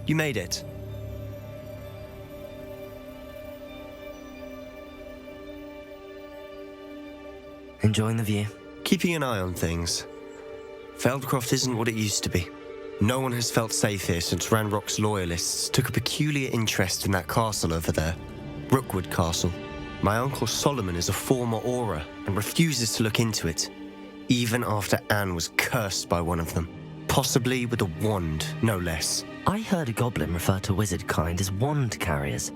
You made it. Enjoying the view? Keeping an eye on things. Feldcroft isn't what it used to be. No one has felt safe here since Ranrock's loyalists took a peculiar interest in that castle over there. Rookwood Castle. My uncle Solomon is a former Auror and refuses to look into it, even after Anne was cursed by one of them. Possibly with a wand, no less. I heard a goblin refer to wizard kind as wand carriers.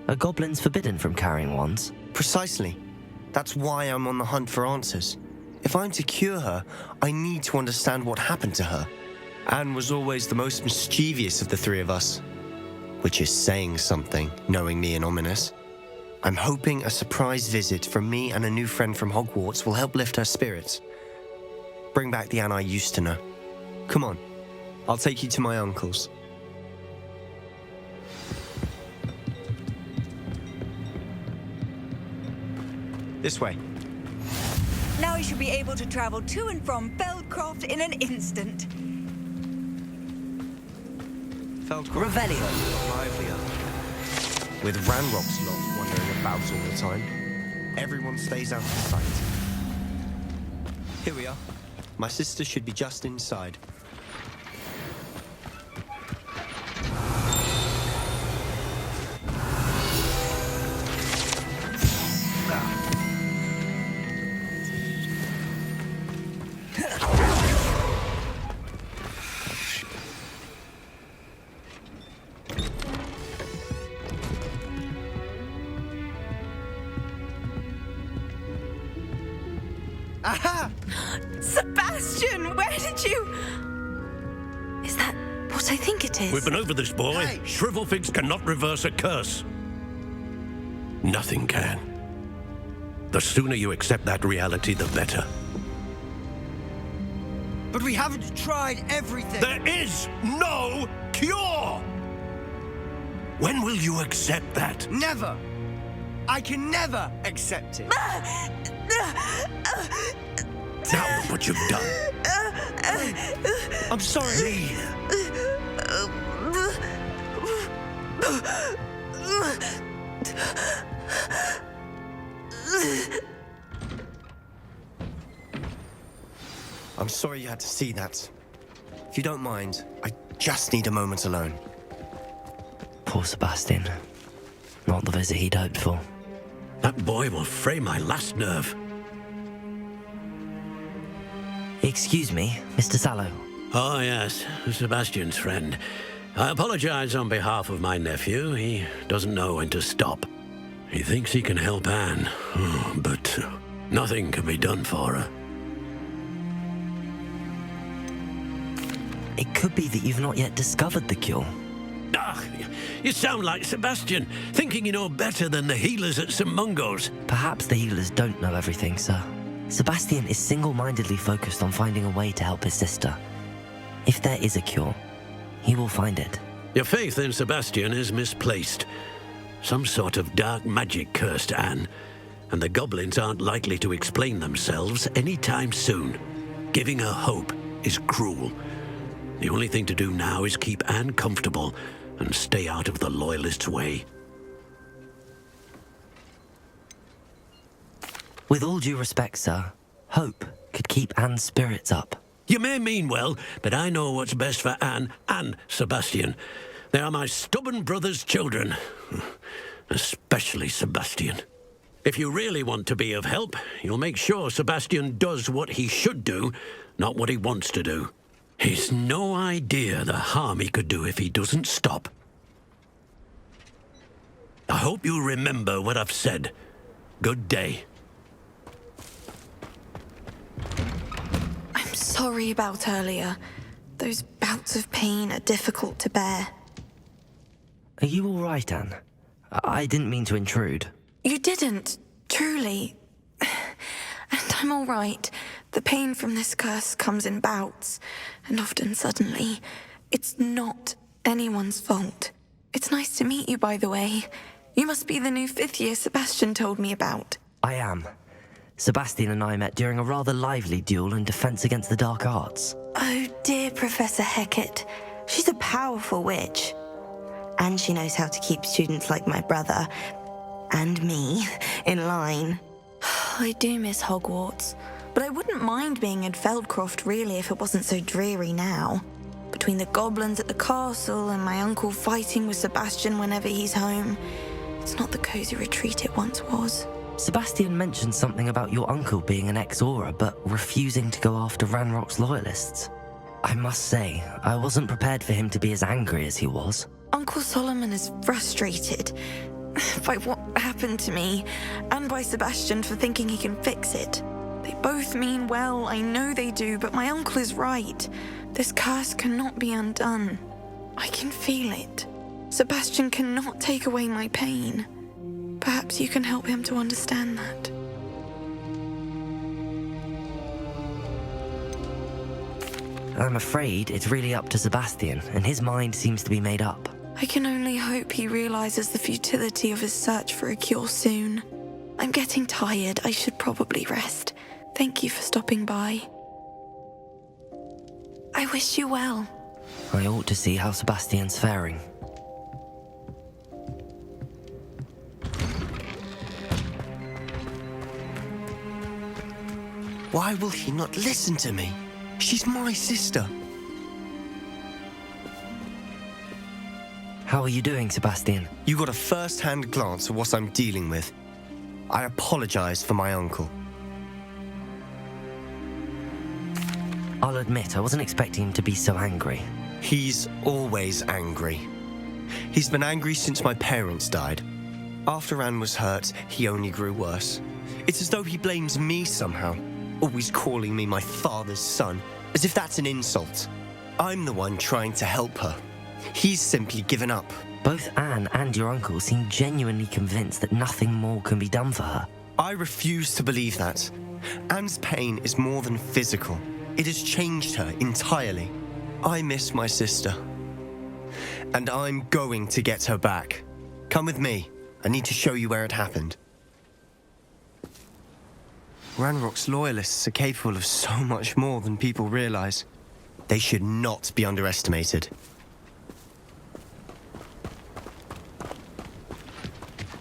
Are goblins forbidden from carrying wands? Precisely. That's why I'm on the hunt for answers. If I'm to cure her, I need to understand what happened to her. Anne was always the most mischievous of the three of us. Which is saying something, knowing me and ominous. I'm hoping a surprise visit from me and a new friend from Hogwarts will help lift her spirits. Bring back the Anne I used to know. Come on, I'll take you to my uncle's. This way. Now you should be able to travel to and from Feldcroft in an instant. Feldcroft. Revelio. Livelier. With Ranrock's lot wandering about all the time, everyone stays out of sight. Here we are. My sister should be just inside. Aha! Sebastian, where did you... Is that what I think it is? We've been over this, boy. Hey. Shrivelfigs cannot reverse a curse. Nothing can. The sooner you accept that reality, the better. But we haven't tried everything! There is no cure! When will you accept that? Never! I can never accept it! Now look what you've done. I'm sorry. Leave. I'm sorry you had to see that. If you don't mind, I just need a moment alone. Poor Sebastian. Not the visit he'd hoped for. That boy will fray my last nerve. Excuse me, Mr. Sallow. Oh, yes, Sebastian's friend. I apologize on behalf of my nephew. He doesn't know when to stop. He thinks he can help Anne, but nothing can be done for her. It could be that you've not yet discovered the cure. Ah, you sound like Sebastian, thinking you know better than the healers at St. Mungo's. Perhaps the healers don't know everything, sir. Sebastian is single-mindedly focused on finding a way to help his sister. If there is a cure, he will find it. Your faith in Sebastian is misplaced. Some sort of dark magic cursed Anne, and the goblins aren't likely to explain themselves anytime soon. Giving her hope is cruel. The only thing to do now is keep Anne comfortable and stay out of the Loyalists' way. With all due respect, sir, hope could keep Anne's spirits up. You may mean well, but I know what's best for Anne and Sebastian. They are my stubborn brother's children. Especially Sebastian. If you really want to be of help, you'll make sure Sebastian does what he should do, not what he wants to do. He's no idea the harm he could do if he doesn't stop. I hope you remember what I've said. Good day. I'm sorry about earlier. Those bouts of pain are difficult to bear. Are you all right, Anne? I didn't mean to intrude. You didn't, truly. And I'm all right. The pain from this curse comes in bouts, and often suddenly. It's not anyone's fault. It's nice to meet you, by the way. You must be the new fifth-year Sebastian told me about. I am. Sebastian and I met during a rather lively duel in defense against the dark arts. Oh dear, Professor Hecat. She's a powerful witch. And she knows how to keep students like my brother, and me, in line. I do miss Hogwarts, but I wouldn't mind being in Feldcroft really if it wasn't so dreary now. Between the goblins at the castle and my uncle fighting with Sebastian whenever he's home, it's not the cozy retreat it once was. Sebastian mentioned something about your uncle being an ex-Auror, but refusing to go after Ranrock's loyalists. I must say, I wasn't prepared for him to be as angry as he was. Uncle Solomon is frustrated by what happened to me, and by Sebastian for thinking he can fix it. They both mean well, I know they do, but my uncle is right. This curse cannot be undone. I can feel it. Sebastian cannot take away my pain. Perhaps you can help him to understand that. I'm afraid it's really up to Sebastian, and his mind seems to be made up. I can only hope he realizes the futility of his search for a cure soon. I'm getting tired. I should probably rest. Thank you for stopping by. I wish you well. I ought to see how Sebastian's faring. Why will he not listen to me? She's my sister. How are you doing, Sebastian? You got a first-hand glance at what I'm dealing with. I apologize for my uncle. I'll admit, I wasn't expecting him to be so angry. He's always angry. He's been angry since my parents died. After Anne was hurt, he only grew worse. It's as though he blames me somehow, always calling me my father's son, as if that's an insult. I'm the one trying to help her. He's simply given up. Both Anne and your uncle seem genuinely convinced that nothing more can be done for her. I refuse to believe that. Anne's pain is more than physical. It has changed her entirely. I miss my sister. And I'm going to get her back. Come with me. I need to show you where it happened. Ranrock's loyalists are capable of so much more than people realize. They should not be underestimated.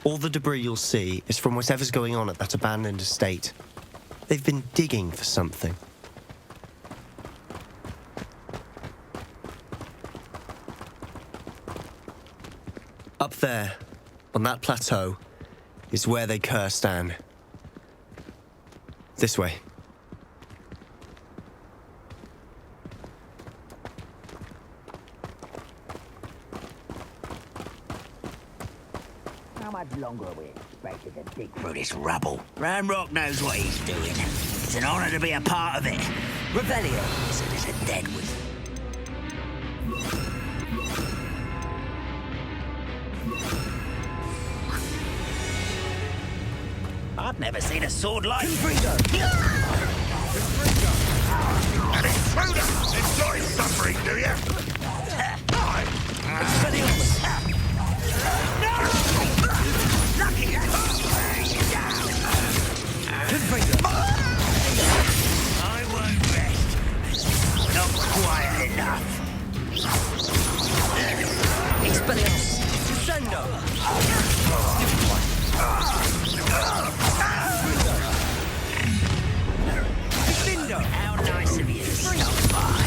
All the debris you'll see is from whatever's going on at that abandoned estate. They've been digging for something. Up there, on that plateau, is where they cursed Anne. This way. How much longer are we expected to dig through this rubble? Ranrock knows what he's doing. It's an honor to be a part of it. Revelio, so there's a dead with. I've never seen a sword like Confringo! An intruder! Enjoy suffering, do you? Lucky! I won't rest. Not quiet enough. Expelliarmus! Descendo! How nice of you to stop by.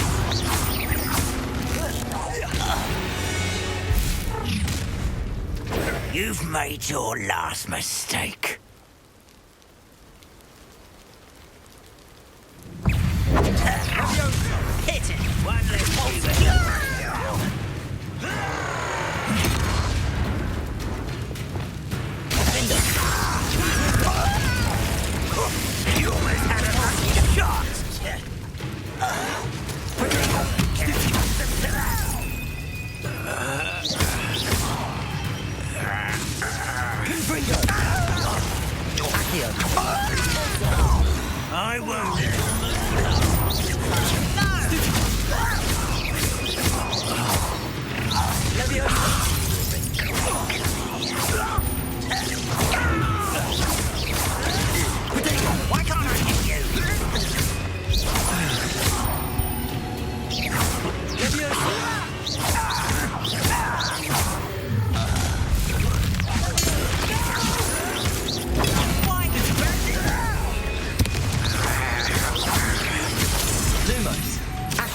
You've made your last mistake. Hit it! One less You almost had a lucky shot!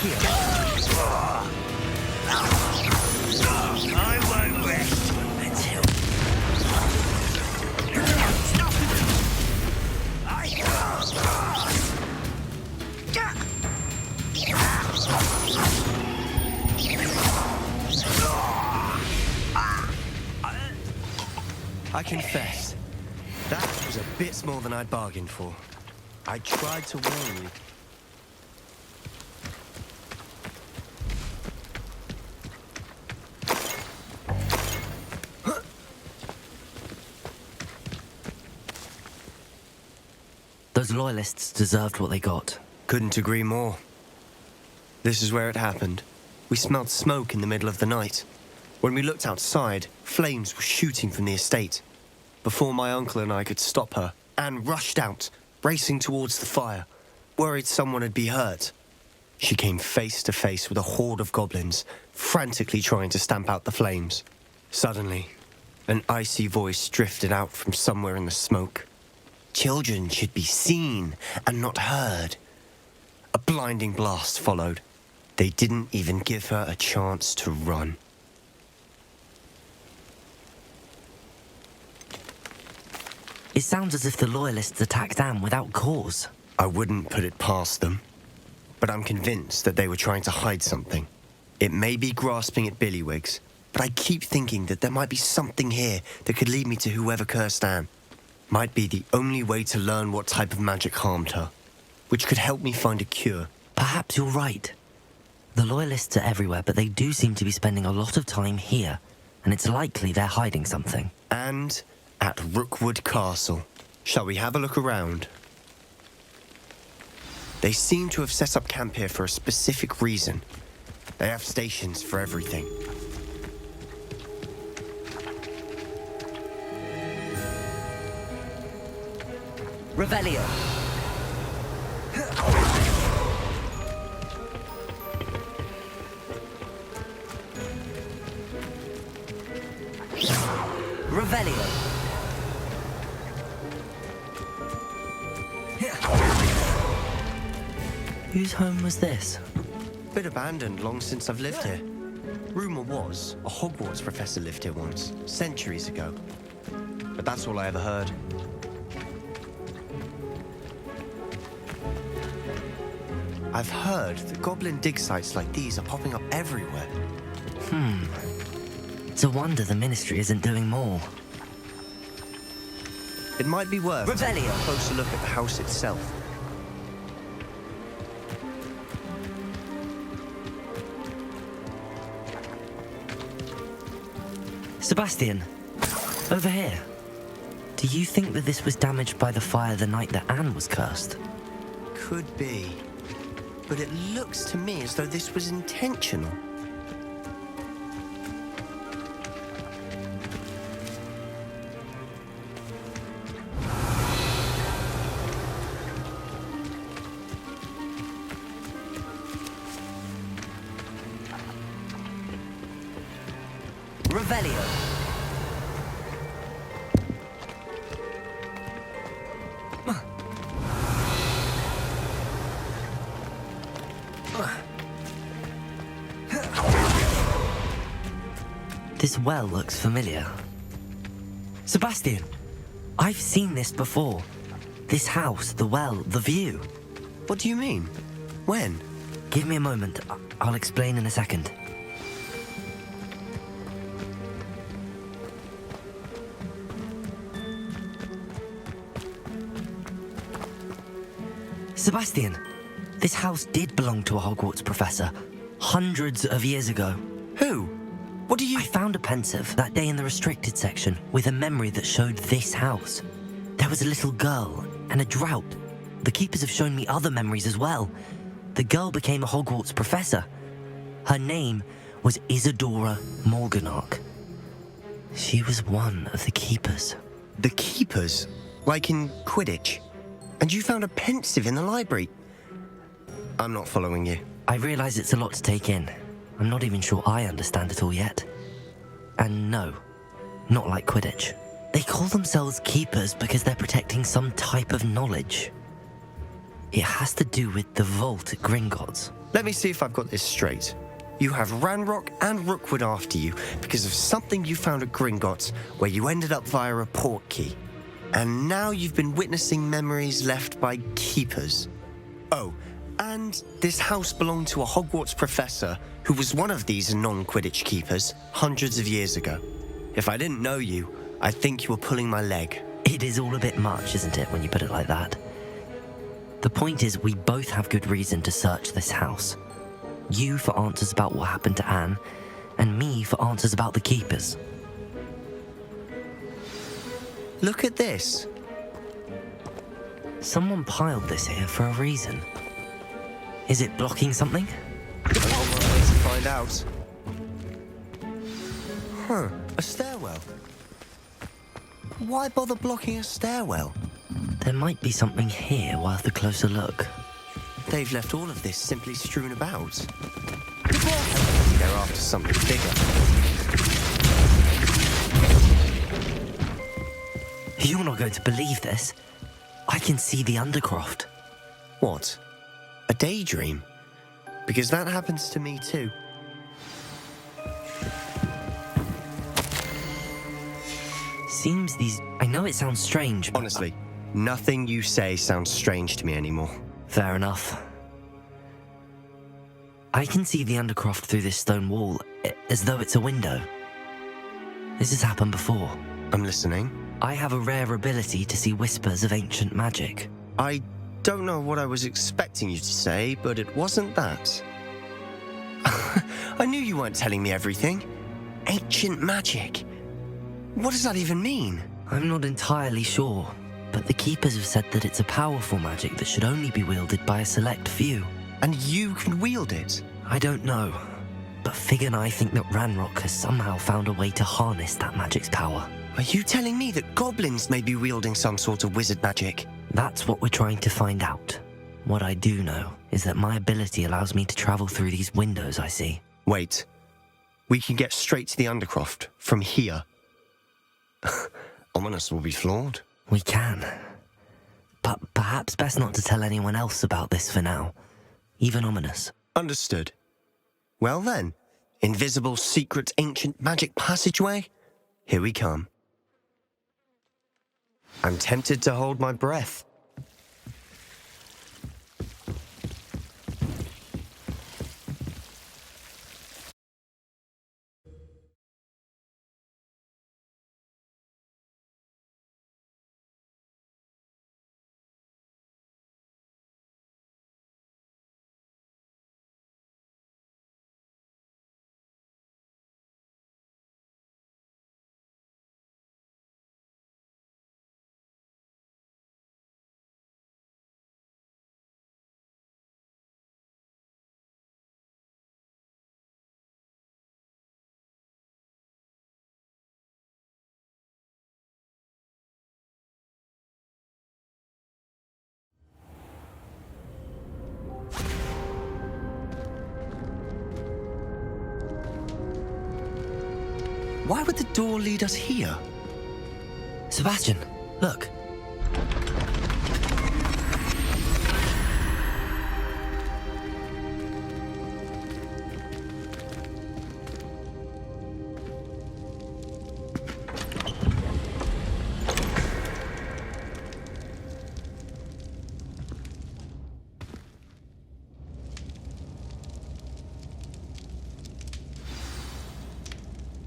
here. I won't rest until... Stop! I confess, that was a bit more than I'd bargained for. I tried to warn you. Those loyalists deserved what they got. Couldn't agree more. This is where it happened. We smelled smoke in the middle of the night. When we looked outside, flames were shooting from the estate. Before my uncle and I could stop her, Anne rushed out, racing towards the fire, worried someone had been hurt. She came face to face with a horde of goblins, frantically trying to stamp out the flames. Suddenly, an icy voice drifted out from somewhere in the smoke. Children should be seen and not heard. A blinding blast followed. They didn't even give her a chance to run. It sounds as if the loyalists attacked Anne without cause. I wouldn't put it past them, but I'm convinced that they were trying to hide something. It may be grasping at Billywigs, but I keep thinking that there might be something here that could lead me to whoever cursed Anne. Might be the only way to learn what type of magic harmed her, which could help me find a cure. Perhaps you're right. The loyalists are everywhere, but they do seem to be spending a lot of time here, and it's likely they're hiding something. And at Rookwood Castle. Shall we have a look around? They seem to have set up camp here for a specific reason. They have stations for everything. Revelio. Revelio. Whose home was this? Bit abandoned long since I've lived here. Rumour was a Hogwarts professor lived here once, centuries ago. But that's all I ever heard. I've heard that goblin dig sites like these are popping up everywhere. It's a wonder the Ministry isn't doing more. It might be worth taking Revelio. a closer look at the house itself. Sebastian, over here. Do you think that this was damaged by the fire the night that Anne was cursed? Could be. But it looks to me as though this was intentional. Revelio. This well looks familiar. Sebastian, I've seen this before. This house, the well, the view. What do you mean? When? Give me a moment. I'll explain in a second. Sebastian, this house did belong to a Hogwarts professor, hundreds of years ago. Who? What do you... I found a pensive that day in the restricted section with a memory that showed this house. There was a little girl and a drought. The keepers have shown me other memories as well. The girl became a Hogwarts professor. Her name was Isadora Morganach. She was one of the keepers. The keepers? Like in Quidditch? And you found a pensive in the library? I'm not following you. I realize it's a lot to take in. I'm not even sure I understand it all yet. And no, not like Quidditch. They call themselves keepers because they're protecting some type of knowledge. It has to do with the vault at Gringotts. Let me see if I've got this straight. You have Ranrock and Rookwood after you because of something you found at Gringotts where you ended up via a port key. And now you've been witnessing memories left by keepers. Oh, and this house belonged to a Hogwarts professor who was one of these non-Quidditch keepers hundreds of years ago. If I didn't know you, I'd think you were pulling my leg. It is all a bit much, isn't it, when you put it like that? The point is, we both have good reason to search this house. You for answers about what happened to Anne, and me for answers about the keepers. Look at this. Someone piled this here for a reason. Is it blocking something? Only one way to find out. Huh, a stairwell. Why bother blocking a stairwell? There might be something here worth a closer look. They've left all of this simply strewn about. They're after something bigger. You're not going to believe this. I can see the Undercroft. What? A daydream? Because that happens to me too. Seems these... I know it sounds strange, but... Honestly, nothing you say sounds strange to me anymore. Fair enough. I can see the Undercroft through this stone wall, as though it's a window. This has happened before. I'm listening. I have a rare ability to see whispers of ancient magic. I don't know what I was expecting you to say, but it wasn't that. I knew you weren't telling me everything. Ancient magic. What does that even mean? I'm not entirely sure, but the Keepers have said that it's a powerful magic that should only be wielded by a select few. And you can wield it? I don't know, but Fig and I think that Ranrock has somehow found a way to harness that magic's power. Are you telling me that goblins may be wielding some sort of wizard magic? That's what we're trying to find out. What I do know is that my ability allows me to travel through these windows I see. Wait. We can get straight to the Undercroft from here. Ominous will be flawed. We can. But perhaps best not to tell anyone else about this for now. Even Ominous. Understood. Well then, invisible, secret, ancient magic passageway? Here we come. I'm tempted to hold my breath. Why would the door lead us here? Sebastian, look.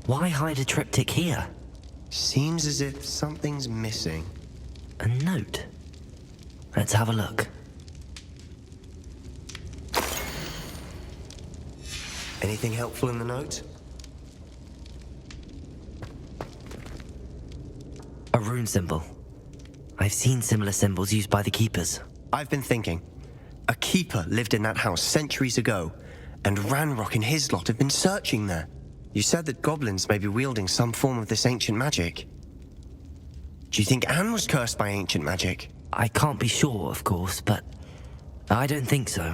Why hide a triptych here? Seems as if something's missing. A note. Let's have a look. Anything helpful in the note? A rune symbol. I've seen similar symbols used by the Keepers. I've been thinking. A keeper lived in that house centuries ago, and Ranrock and his lot have been searching there. You said that goblins may be wielding some form of this ancient magic. Do you think Anne was cursed by ancient magic? I can't be sure, of course, but I don't think so.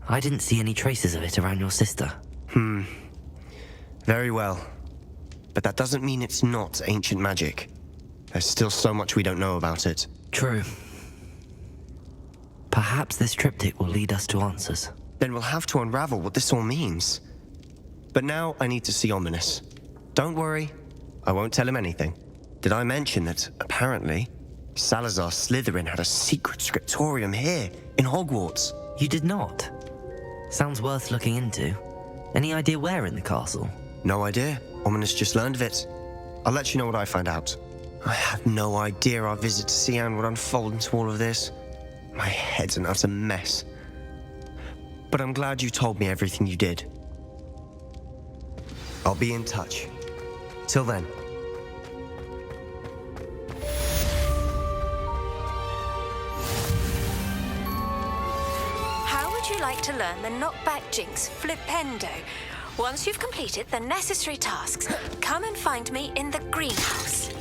I didn't see any traces of it around your sister. Very well. But that doesn't mean it's not ancient magic. There's still so much we don't know about it. True. Perhaps this triptych will lead us to answers. Then we'll have to unravel what this all means. But now I need to see Ominous. Don't worry, I won't tell him anything. Did I mention that, apparently, Salazar Slytherin had a secret scriptorium here, in Hogwarts? You did not? Sounds worth looking into. Any idea where in the castle? No idea. Ominous just learned of it. I'll let you know what I find out. I had no idea our visit to Cian would unfold into all of this. My head's an utter mess. But I'm glad you told me everything you did. I'll be in touch. Till then. How would you like to learn the knockback jinx flipendo? Once you've completed the necessary tasks, come and find me in the greenhouse.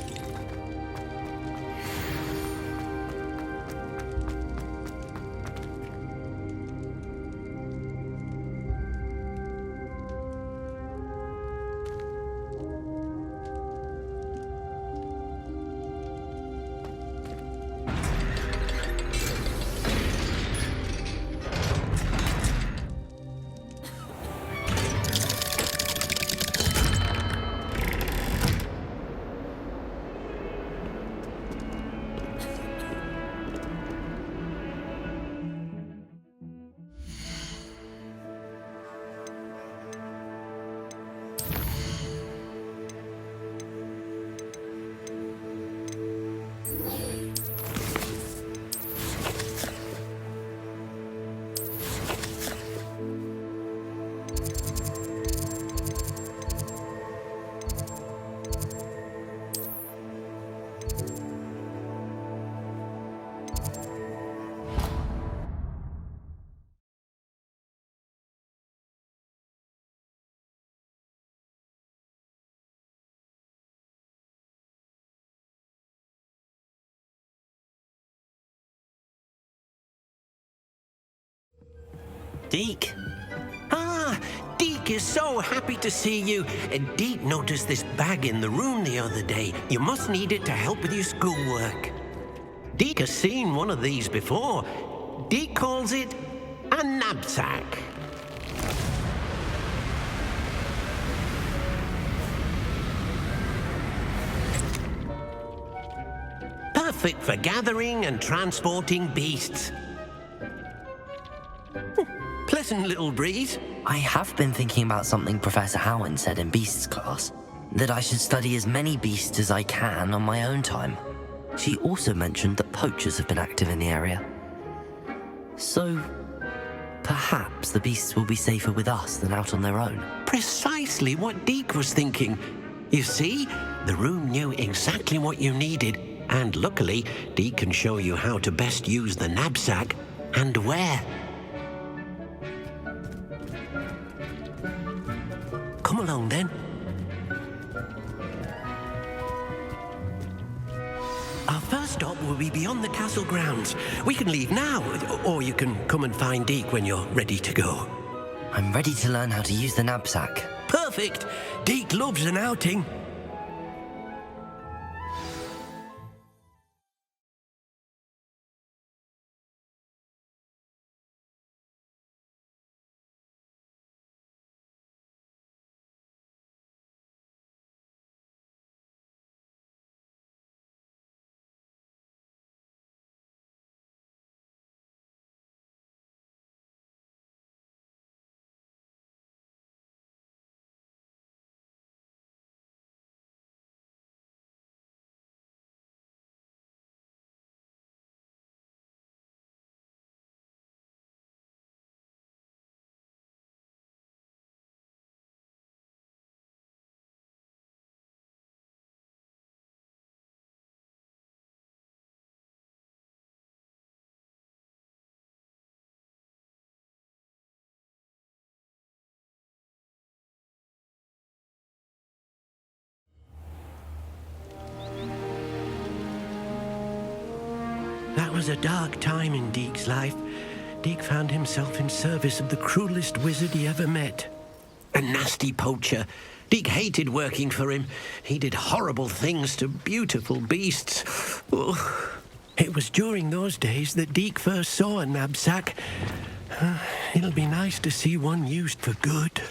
Deke? Ah, Deke is so happy to see you. Deke noticed this bag in the room the other day. You must need it to help with your schoolwork. Deke has seen one of these before. Deke calls it a knapsack. Perfect for gathering and transporting beasts. Pleasant little breeze. I have been thinking about something Professor Howard said in Beasts class. That I should study as many beasts as I can on my own time. She also mentioned that poachers have been active in the area. So, perhaps the beasts will be safer with us than out on their own. Precisely what Deke was thinking. You see, the room knew exactly what you needed, and luckily, Deke can show you how to best use the knapsack and where. Come along then. Our first stop will be beyond the castle grounds. We can leave now, or you can come and find Deke when you're ready to go. I'm ready to learn how to use the knapsack. Perfect! Deke loves an outing. That was a dark time in Deke's life. Deke found himself in service of the cruelest wizard he ever met. A nasty poacher. Deke hated working for him. He did horrible things to beautiful beasts. Oh. It was during those days that Deke first saw a knapsack. It'll be nice to see one used for good.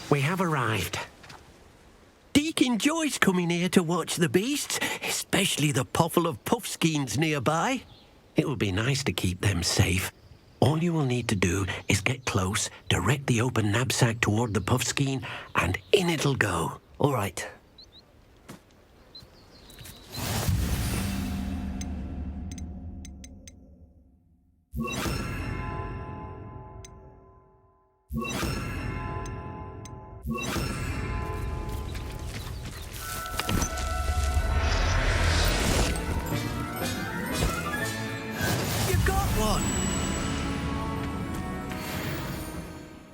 We have arrived. Deke enjoys coming here to watch the beasts, especially the potful of puffskeins nearby. It will be nice to keep them safe. All you will need to do is get close, direct the open knapsack toward the puffskein, and in it'll go. All right.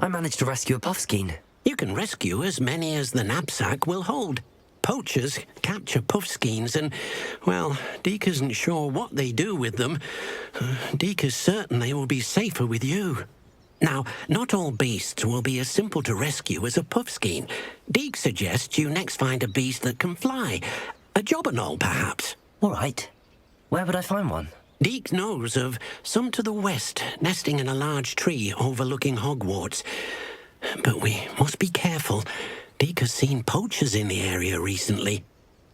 I managed to rescue a puffskein. You can rescue as many as the knapsack will hold. Poachers capture puffskeins and, well, Deke isn't sure what they do with them. Deke is certain they will be safer with you. Now, not all beasts will be as simple to rescue as a puffskein. Deke suggests you next find a beast that can fly. A jobberknoll, perhaps. All right. Where would I find one? Deke knows of some to the west, nesting in a large tree overlooking Hogwarts. But we must be careful. Deke has seen poachers in the area recently.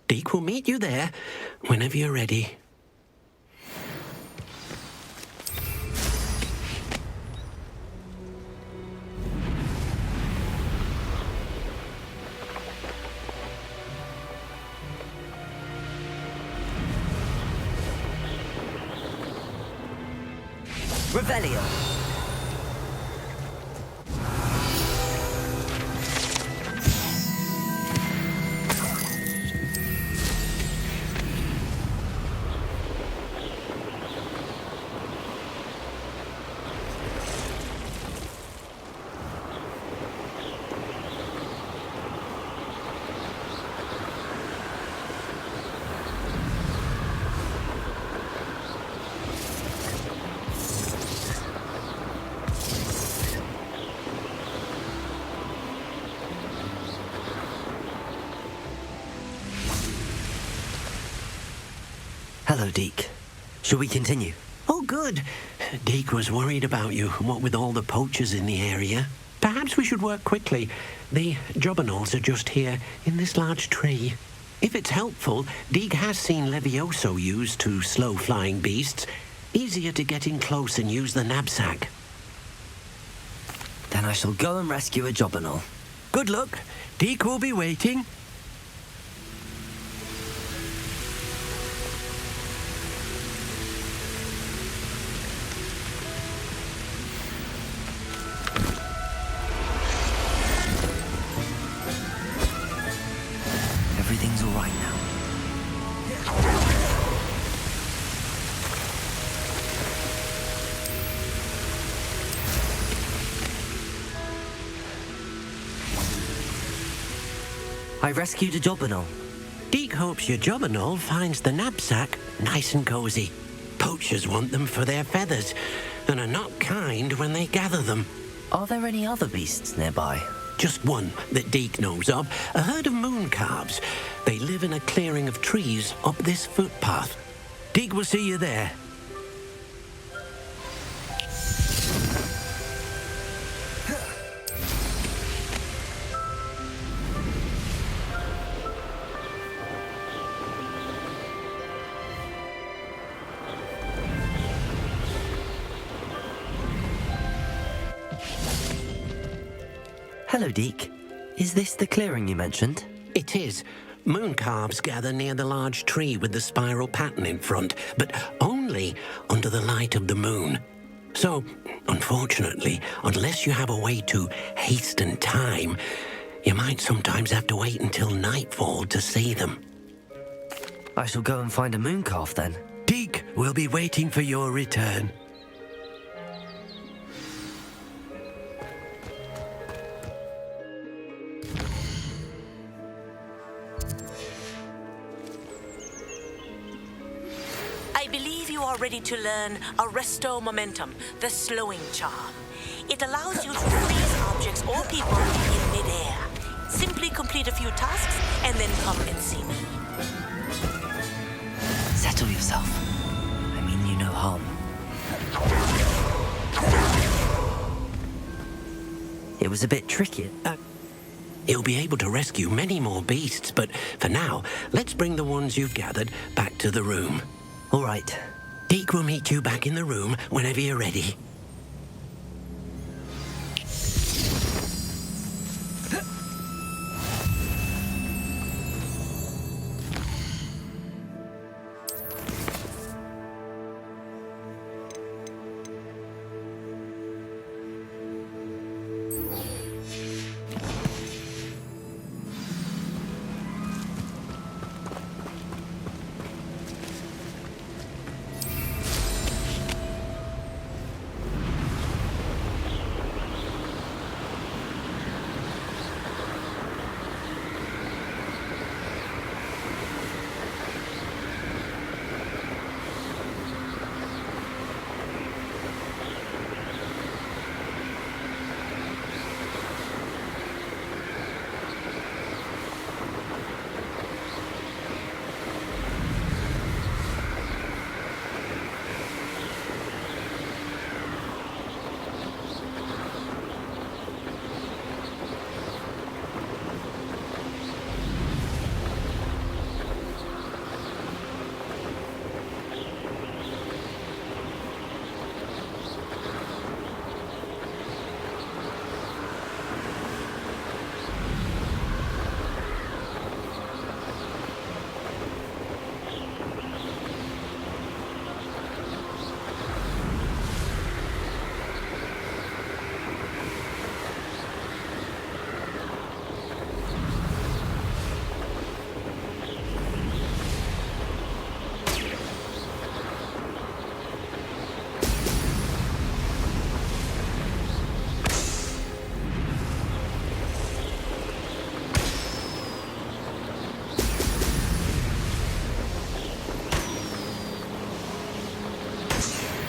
Deke will meet you there whenever you're ready. Revelio. Hello, Deke. Shall we continue? Oh, good. Deke was worried about you, what with all the poachers in the area. Perhaps we should work quickly. The jobberknolls are just here, in this large tree. If it's helpful, Deke has seen Levioso used to slow flying beasts. Easier to get in close and use the knapsack. Then I shall go and rescue a jobberknoll. Good luck. Deke will be waiting. Everything's all right now. I rescued a jobberknoll. Deke hopes your jobberknoll finds the knapsack nice and cozy. Poachers want them for their feathers and are not kind when they gather them. Are there any other beasts nearby? Just one that Deke knows of, a herd of moon calves. They live in a clearing of trees up this footpath. Deke will see you there. Hello, Deke. Is this the clearing you mentioned? It is. Moon calves gather near the large tree with the spiral pattern in front, but only under the light of the moon. So, unfortunately, unless you have a way to hasten time, you might sometimes have to wait until nightfall to see them. I shall go and find a moon calf then. Deke will be waiting for your return. I believe you are ready to learn Arresto Momentum, the slowing charm. It allows you to freeze objects or people in Simply complete a few tasks and then come and see me. Settle yourself. I mean you no harm. It was a bit tricky. You'll be able to rescue many more beasts, but for now, let's bring the ones you've gathered back to the room. All right. Deke will meet you back in the room whenever you're ready.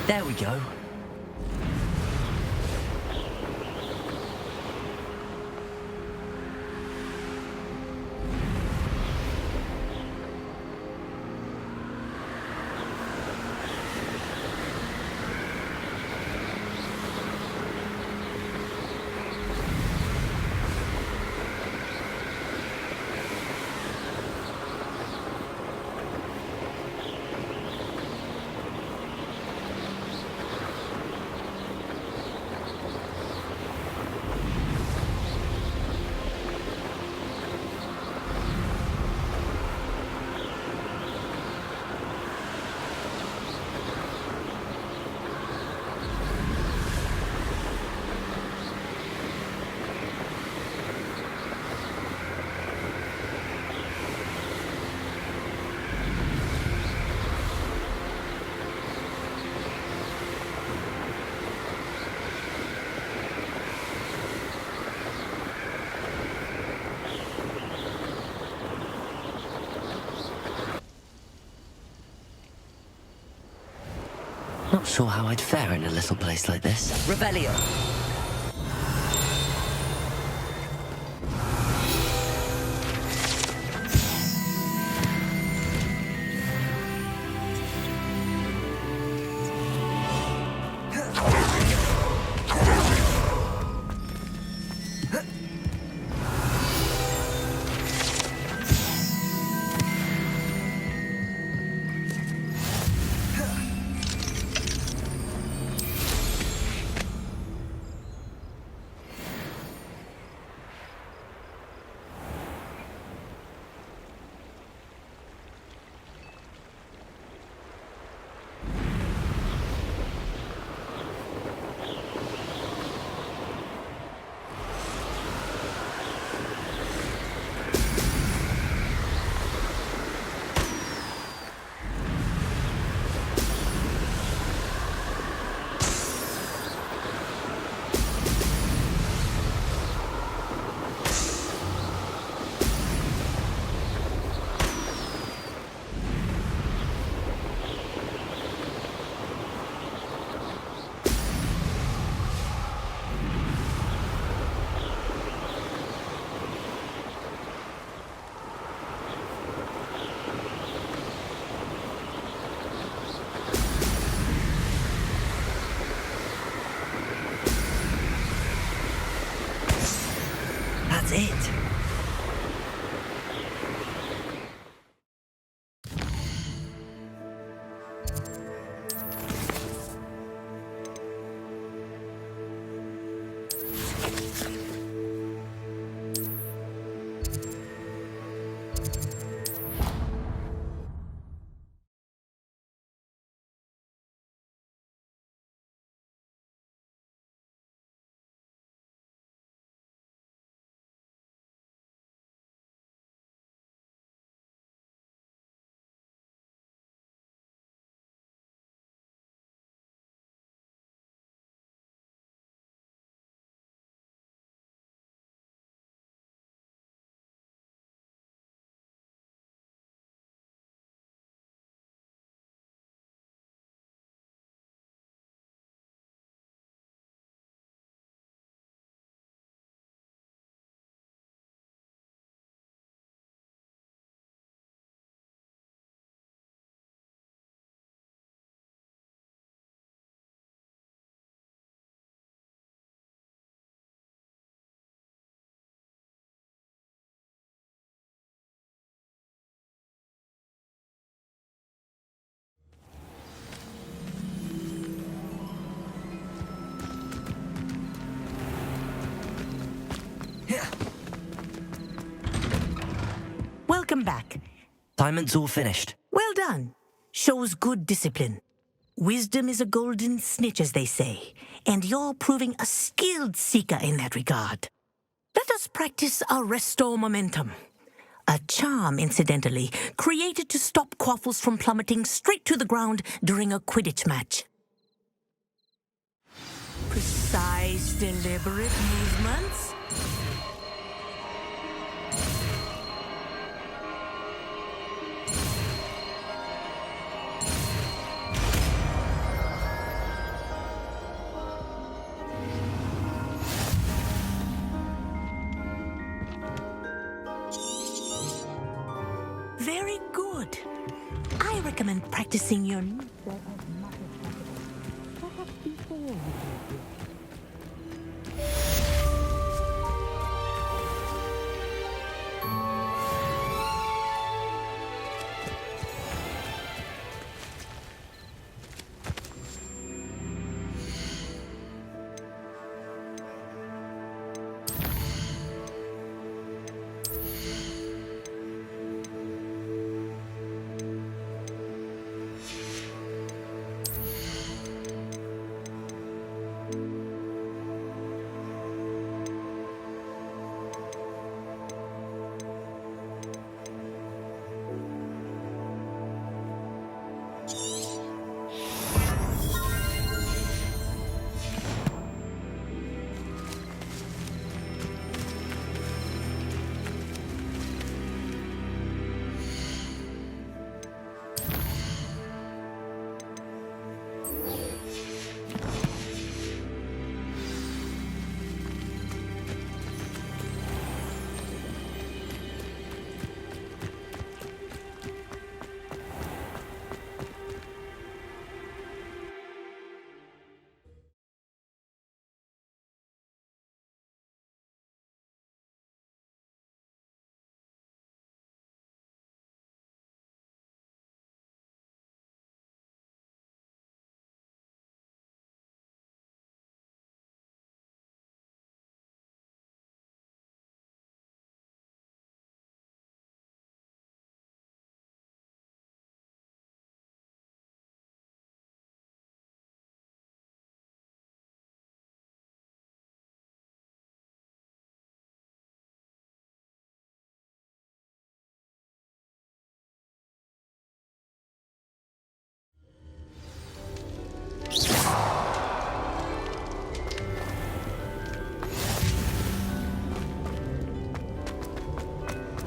There we go. Not sure how I'd fare in a little place like this. Revelio! Welcome back. Assignment's all finished. Well done. Shows good discipline. Wisdom is a golden snitch, as they say, and you're proving a skilled seeker in that regard. Let us practice our restore momentum. A charm, incidentally, created to stop quaffles from plummeting straight to the ground during a Quidditch match. Precise, deliberate movements. Very good. I recommend practicing your new set of muscle perhaps before you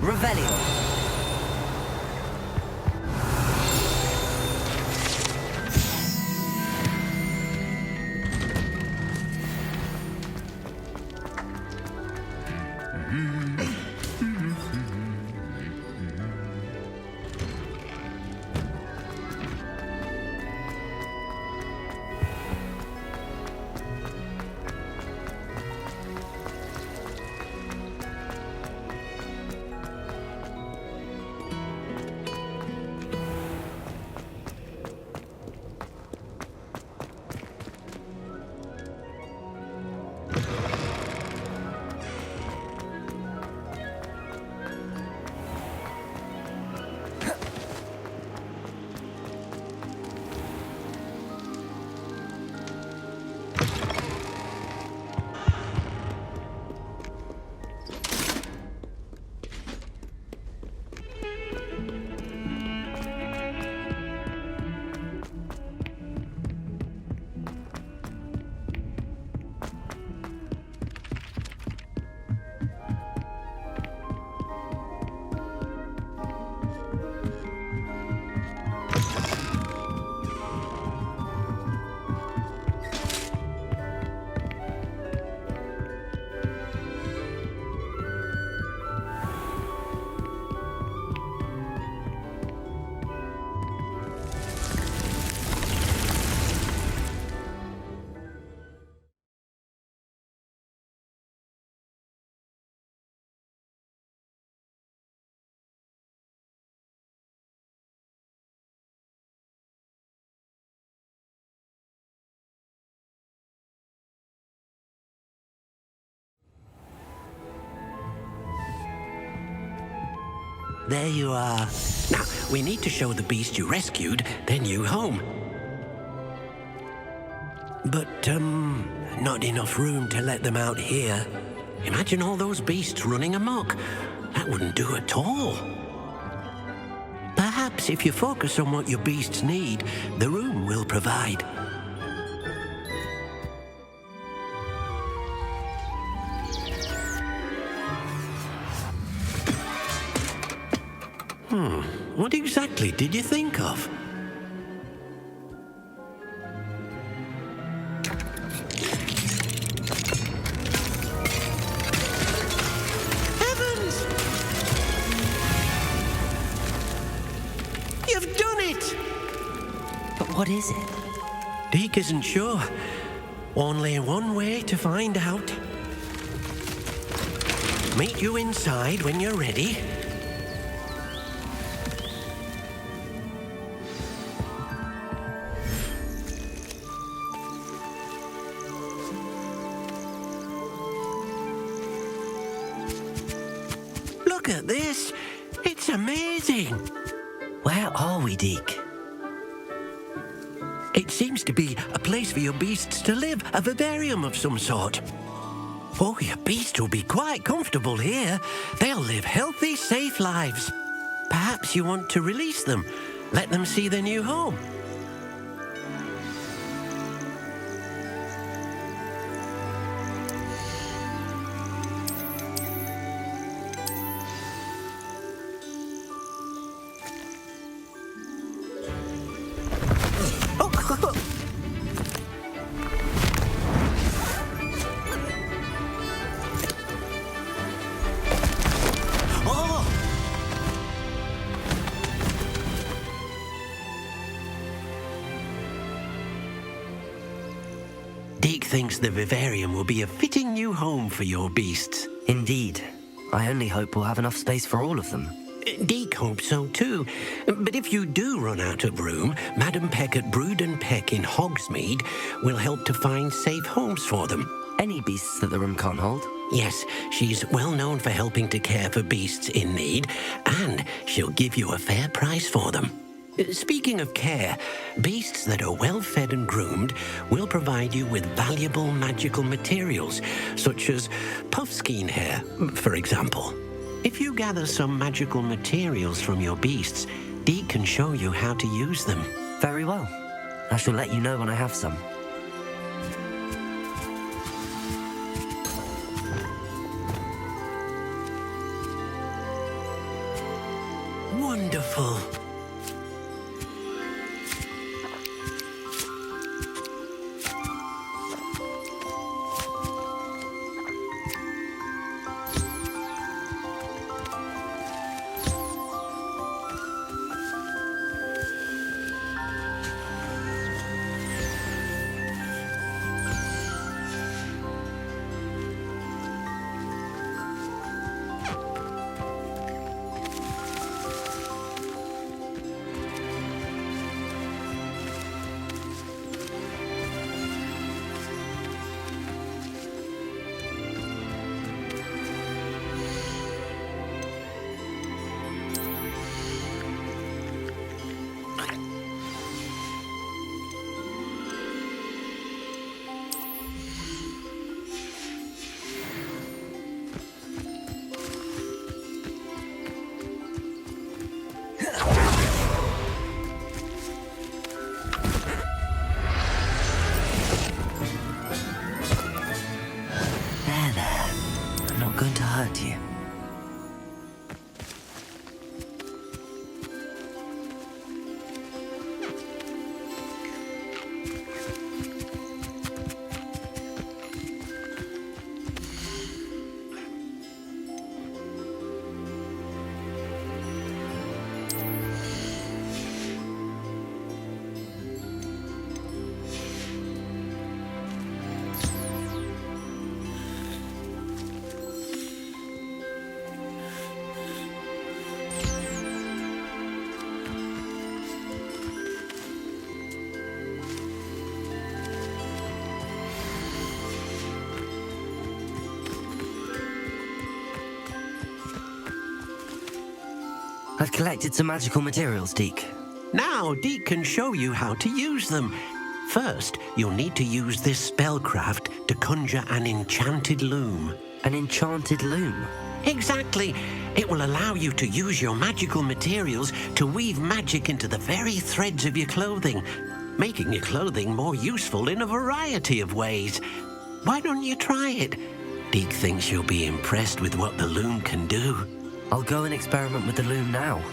Revelio. there you are. Now, we need to show the beast you rescued their new home. But, not enough room to let them out here. Imagine all those beasts running amok. That wouldn't do at all. Perhaps if you focus on what your beasts need, the room will provide. What exactly did you think of? Heavens! You've done it! But what is it? Deke isn't sure. Only one way to find out. Meet you inside when you're ready. Look at this. It's amazing. Where are we, Deke? It seems to be a place for your beasts to live, a vivarium of some sort. Oh, your beasts will be quite comfortable here. They'll live healthy, safe lives. Perhaps you want to release them, let them see their new home. Deke thinks the vivarium will be a fitting new home for your beasts. Indeed. I only hope we'll have enough space for all of them. Deke hopes so too. But if you do run out of room, Madam Peck at Brood and Peck in Hogsmeade will help to find safe homes for them. Any beasts that the room can't hold? Yes, she's well known for helping to care for beasts in need, and she'll give you a fair price for them. Speaking of care, beasts that are well fed and groomed will provide you with valuable magical materials, such as puffskein hair, for example. If you gather some magical materials from your beasts, Deke can show you how to use them. Very well. I shall let you know when I have some. Wonderful. I've collected some magical materials, Deke. Now, Deke can show you how to use them. First, you'll need to use this spellcraft to conjure an enchanted loom. An enchanted loom? Exactly. It will allow you to use your magical materials to weave magic into the very threads of your clothing, making your clothing more useful in a variety of ways. Why don't you try it? Deke thinks you'll be impressed with what the loom can do. I'll go and experiment with the loom now.